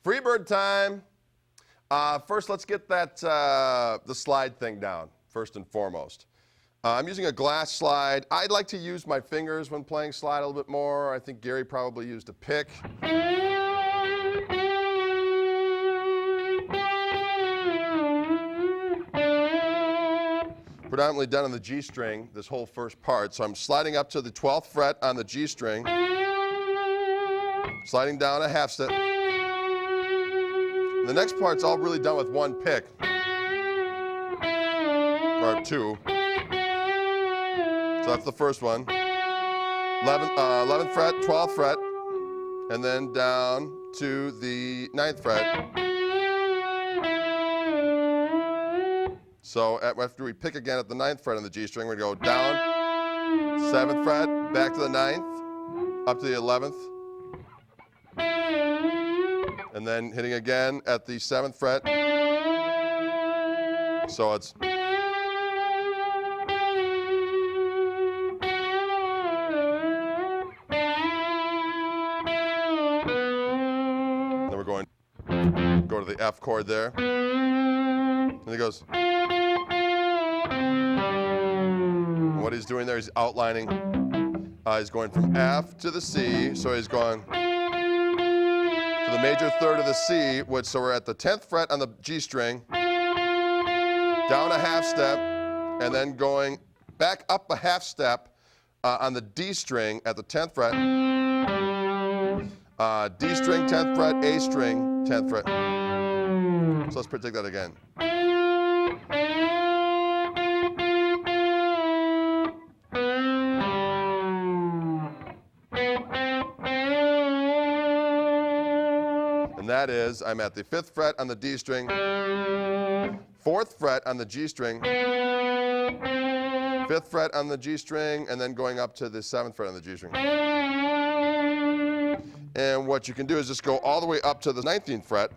Freebird time. First, let's get that the slide thing down, first and foremost. I'm using a glass slide. I'd like to use my fingers when playing slide a little bit more. I think Gary probably used a pick. Predominantly done on the G string, this whole first part. So I'm sliding up to the 12th fret on the G string, sliding down a half step. The next part's all really done with one pick, or two. So that's the first one. 11th fret, 12th fret, and then down to the 9th fret. So after we pick again at the 9th fret on the G string, we're going to go down, 7th fret, back to the 9th, up to the 11th, and then hitting again at the 7th fret. So it's then we're going go to the F chord there. And he goes. What he's doing there, he's outlining. He's going from F to the C, so he's going to the major third of the C, which, so we're at the 10th fret on the G string, down a half step, and then going back up a half step on the D string at the 10th fret. D string, 10th fret, A string, 10th fret. So let's take that again. And that is, I'm at the 5th fret on the D string, 4th fret on the G string, 5th fret on the G string, and then going up to the 7th fret on the G string. And what you can do is just go all the way up to the 19th fret.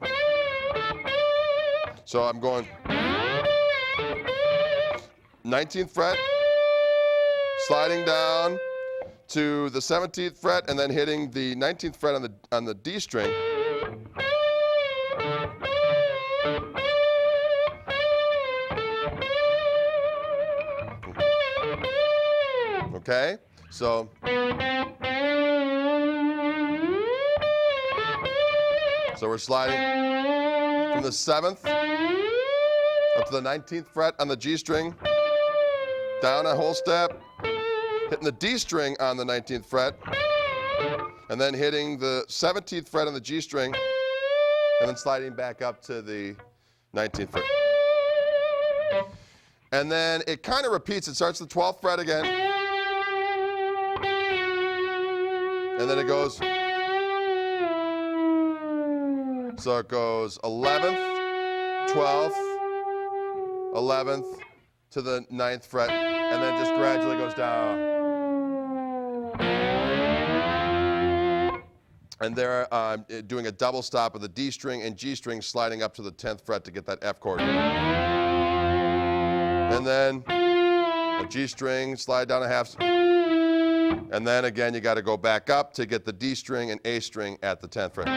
So I'm going 19th fret, sliding down to the 17th fret, and then hitting the 19th fret on the D string. Okay, so we're sliding from the 7th up to the 19th fret on the G string, down a whole step, hitting the D string on the 19th fret, and then hitting the 17th fret on the G string, and then sliding back up to the 19th fret. And then it kind of repeats. It starts the 12th fret again, and then it goes, so it goes 11th, 12th, 11th to the 9th fret, and then just gradually goes down. And there I'm doing a double stop of the D string and G string, sliding up to the 10th fret to get that F chord. And then a G string, slide down a half. And then again, you got to go back up to get the D string and A string at the 10th fret.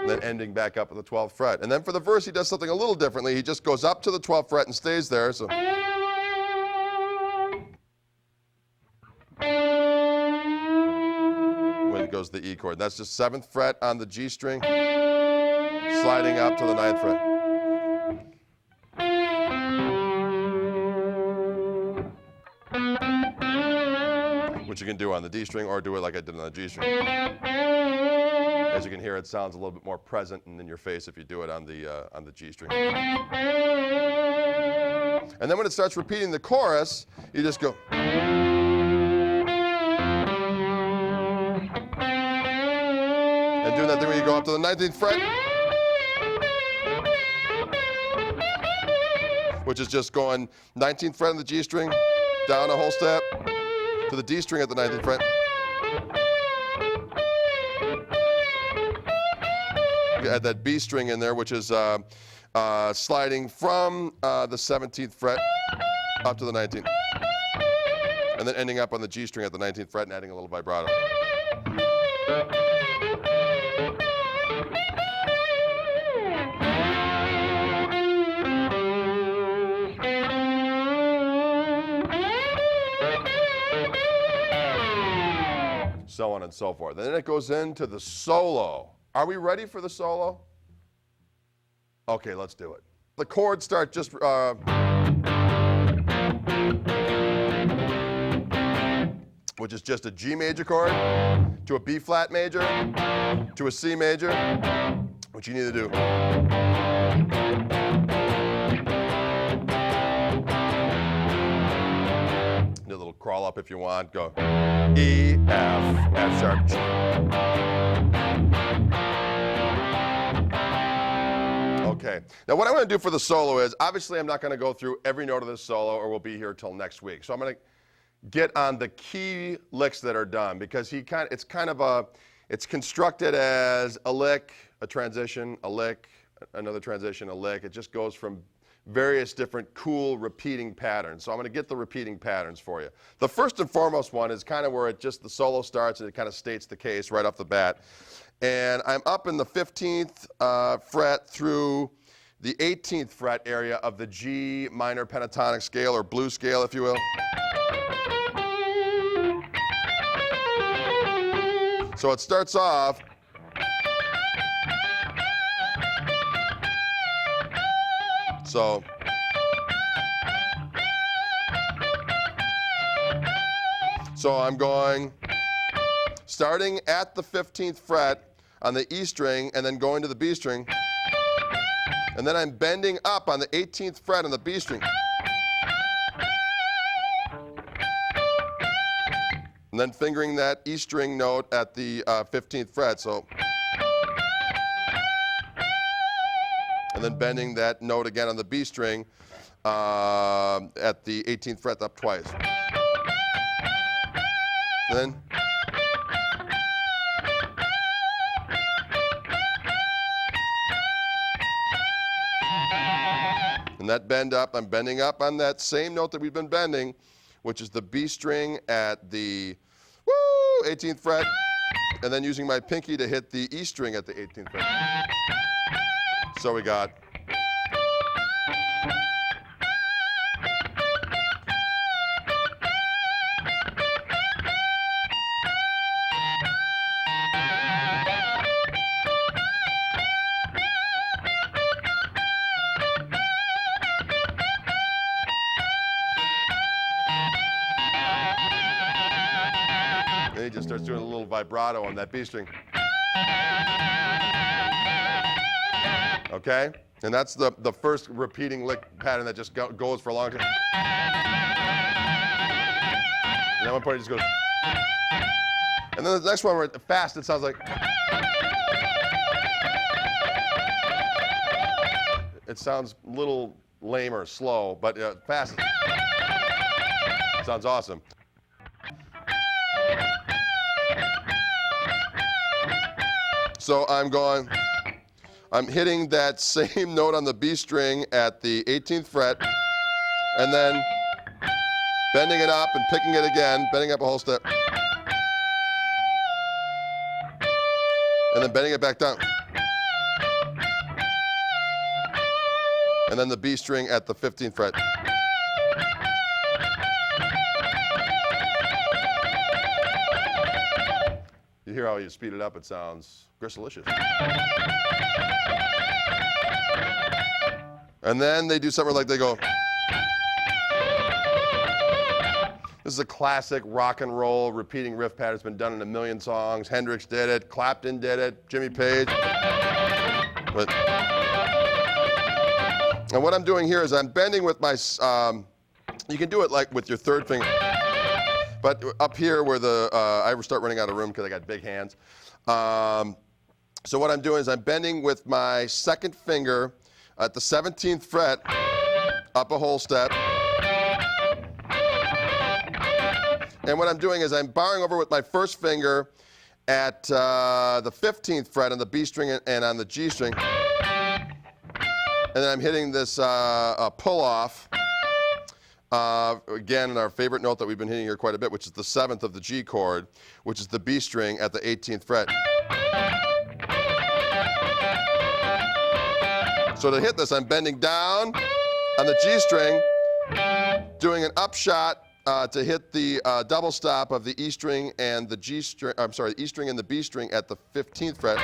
And then ending back up at the 12th fret. And then for the verse, he does something a little differently. He just goes up to the 12th fret and stays there. So. When it goes to the E chord. That's just 7th fret on the G string, sliding up to the 9th fret. Which you can do on the D string or do it like I did on the G string. As you can hear, it sounds a little bit more present and in your face if you do it on the G string. And then when it starts repeating the chorus, you just go. And doing that thing where you go up to the 19th fret, which is just going 19th fret on the G string, down a whole step, to the D string at the 19th fret. You add that B string in there, which is sliding from the 17th fret up to the 19th. And then ending up on the G string at the 19th fret and adding a little vibrato. So on and so forth. And then it goes into the solo. Are we ready for the solo? Okay, let's do it. The chords start just, which is just a G major chord, to a B flat major, to a C major, what you need to do. Do a little crawl up if you want, go E, F, F sharp, G. Okay, now what I'm going to do for the solo is, obviously I'm not going to go through every note of this solo or we'll be here till next week. So I'm going to get on the key licks that are done because it's constructed as a lick, a transition, a lick, another transition, a lick. It just goes from various different cool repeating patterns. So I'm going to get the repeating patterns for you. The first and foremost one is kind of where the solo starts and it kind of states the case right off the bat. And I'm up in the 15th fret through the 18th fret area of the G minor pentatonic scale, or blues scale, if you will. So it starts off so I'm going, starting at the 15th fret on the E string and then going to the B string. And then I'm bending up on the 18th fret on the B string. And then fingering that E string note at the 15th fret. So, and then bending that note again on the B string at the 18th fret up twice. And that bend up, I'm bending up on that same note that we've been bending, which is the B string at the 18th fret, and then using my pinky to hit the E string at the 18th fret. So we got he just starts doing a little vibrato on that B string. Okay? And that's the first repeating lick pattern that just goes for a long time. And at one point it just goes. And then the next one, fast, it sounds like. It sounds a little lame or slow, but fast. It sounds awesome. So I'm hitting that same note on the B string at the 18th fret, and then bending it up and picking it again, bending up a whole step, and then bending it back down. And then the B string at the 15th fret. You hear how you speed it up, it sounds grisdelicious. And then they do something like they go. This is a classic rock and roll repeating riff pattern. It's been done in a million songs. Hendrix did it, Clapton did it, Jimmy Page. And what I'm doing here is I'm bending with my, you can do it like with your third finger. But up here where I start running out of room because I got big hands. So what I'm doing is I'm bending with my second finger at the 17th fret, up a whole step. And what I'm doing is I'm barring over with my first finger at the 15th fret on the B string and on the G string. And then I'm hitting this pull off. Again, our favorite note that we've been hitting here quite a bit, which is the 7th of the G chord, which is the B string at the 18th fret. So to hit this, I'm bending down on the G string, doing an upshot to hit the double stop of the E string and the G string, E string and the B string at the 15th fret.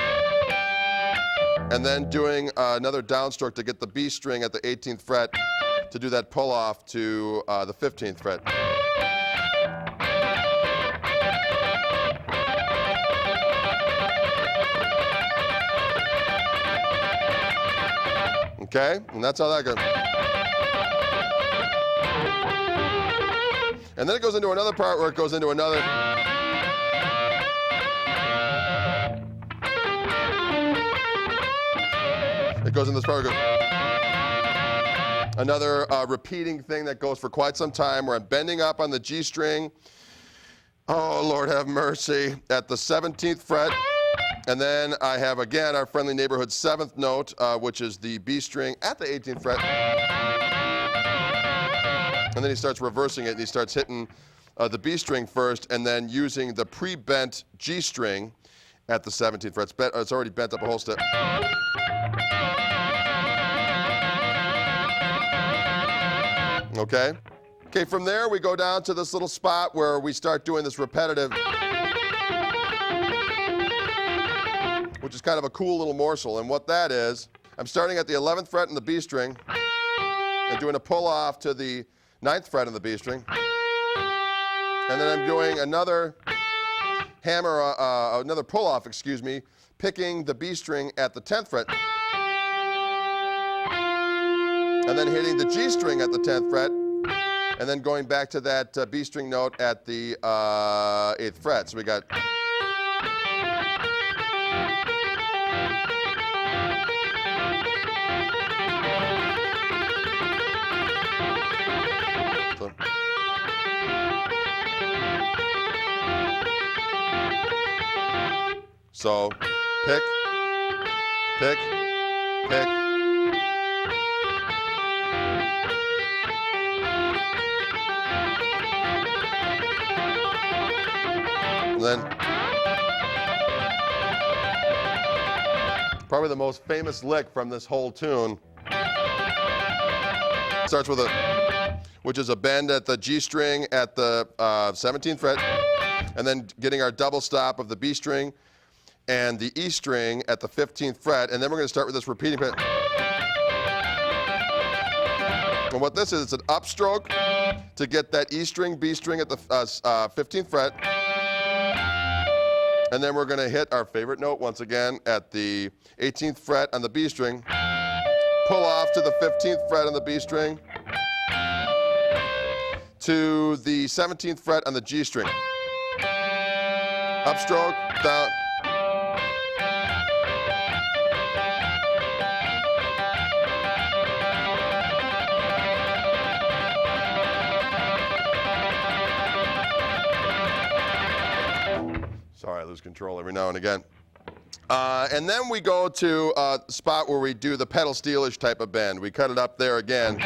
And then doing another downstroke to get the B string at the 18th fret to do that pull off to the 15th fret. Okay, and that's how that goes. And then it goes into another part where it goes into another. It goes in this part where it goes. Another repeating thing that goes for quite some time where I'm bending up on the G string. Oh, Lord have mercy. At the 17th fret. And then I have, again, our friendly neighborhood 7th note, which is the B string at the 18th fret. And then he starts reversing it, and he starts hitting the B string first, and then using the pre-bent G string at the 17th fret. It's already bent up a whole step. Okay? Okay, from there we go down to this little spot where we start doing this repetitive, which is kind of a cool little morsel. And what that is, I'm starting at the 11th fret in the B string and doing a pull off to the 9th fret in the B string. And then I'm doing another hammer, another pull off, excuse me, picking the B string at the 10th fret. And then hitting the G string at the 10th fret. And then going back to that B string note at the 8th fret. So we got. So pick, pick, pick. And then probably the most famous lick from this whole tune starts with which is a bend at the G string at the 17th fret, and then getting our double stop of the B string and the E string at the 15th fret, and then we're going to start with this repeating pattern. And what this is, it's an upstroke to get that E string, B string at the 15th fret. And then we're going to hit our favorite note once again at the 18th fret on the B string. Pull off to the 15th fret on the B string. To the 17th fret on the G string. Upstroke, down. Sorry, I lose control every now and again. And then we go to a spot where we do the pedal steel-ish type of bend. We cut it up there again.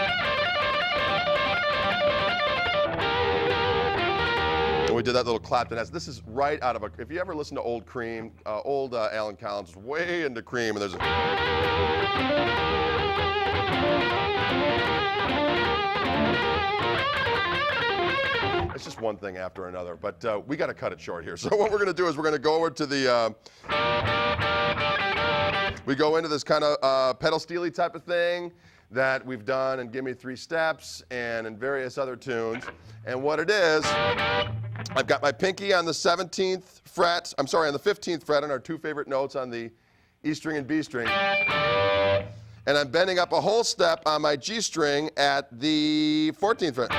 And we did that little Clapton. This is right out of a, if you ever listen to old Cream, old Alan Collins was way into Cream, and there's it's just one thing after another, but we got to cut it short here. So what we're going to do is we're going to go over to the, we go into this kind of pedal steely type of thing that we've done in Gimme 3 Steps and in various other tunes. And what it is, I've got my pinky on the 17th fret, I'm sorry, on the 15th fret on our two favorite notes on the E string and B string. And I'm bending up a whole step on my G string at the 14th fret.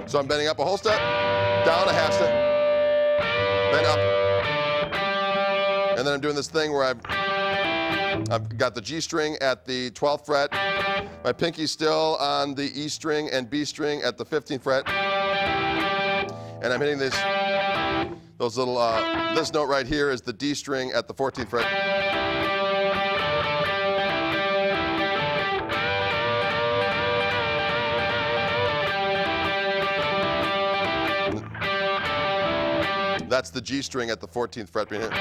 So I'm bending up a whole step, down a half step, bend up. And then I'm doing this thing where I've got the G string at the 12th fret, my pinky still on the E string and B string at the 15th fret. And I'm hitting this, those little, this note right here is the D string at the 14th fret. That's the G string at the 14th fret being hit.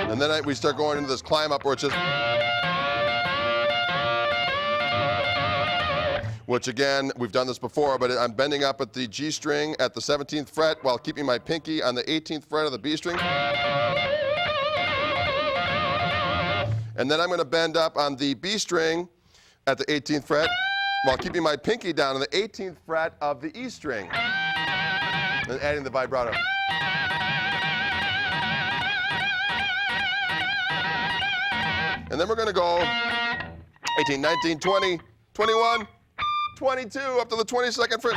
And then we start going into this climb up where it's just, which again, we've done this before, but I'm bending up at the G string at the 17th fret while keeping my pinky on the 18th fret of the B string. And then I'm going to bend up on the B string at the 18th fret while keeping my pinky down on the 18th fret of the E string. And adding the vibrato. And then we're going to go 18, 19, 20, 21, 22, up to the 22nd fret.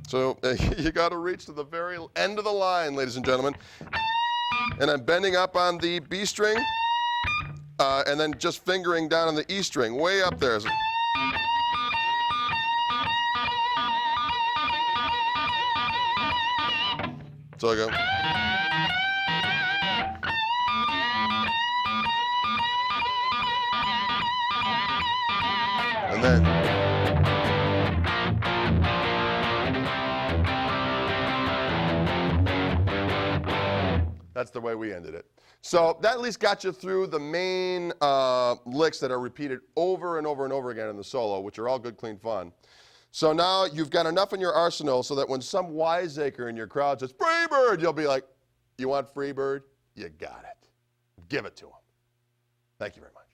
So you got to reach to the very end of the line, ladies and gentlemen. And I'm bending up on the B string, and then just fingering down on the E string, way up there. So I go. And then. That's the way we ended it. So that at least got you through the main licks that are repeated over and over and over again in the solo, which are all good, clean fun. So now you've got enough in your arsenal so that when some wiseacre in your crowd says, "Freebird," you'll be like, "You want Freebird? You got it. Give it to him." Thank you very much.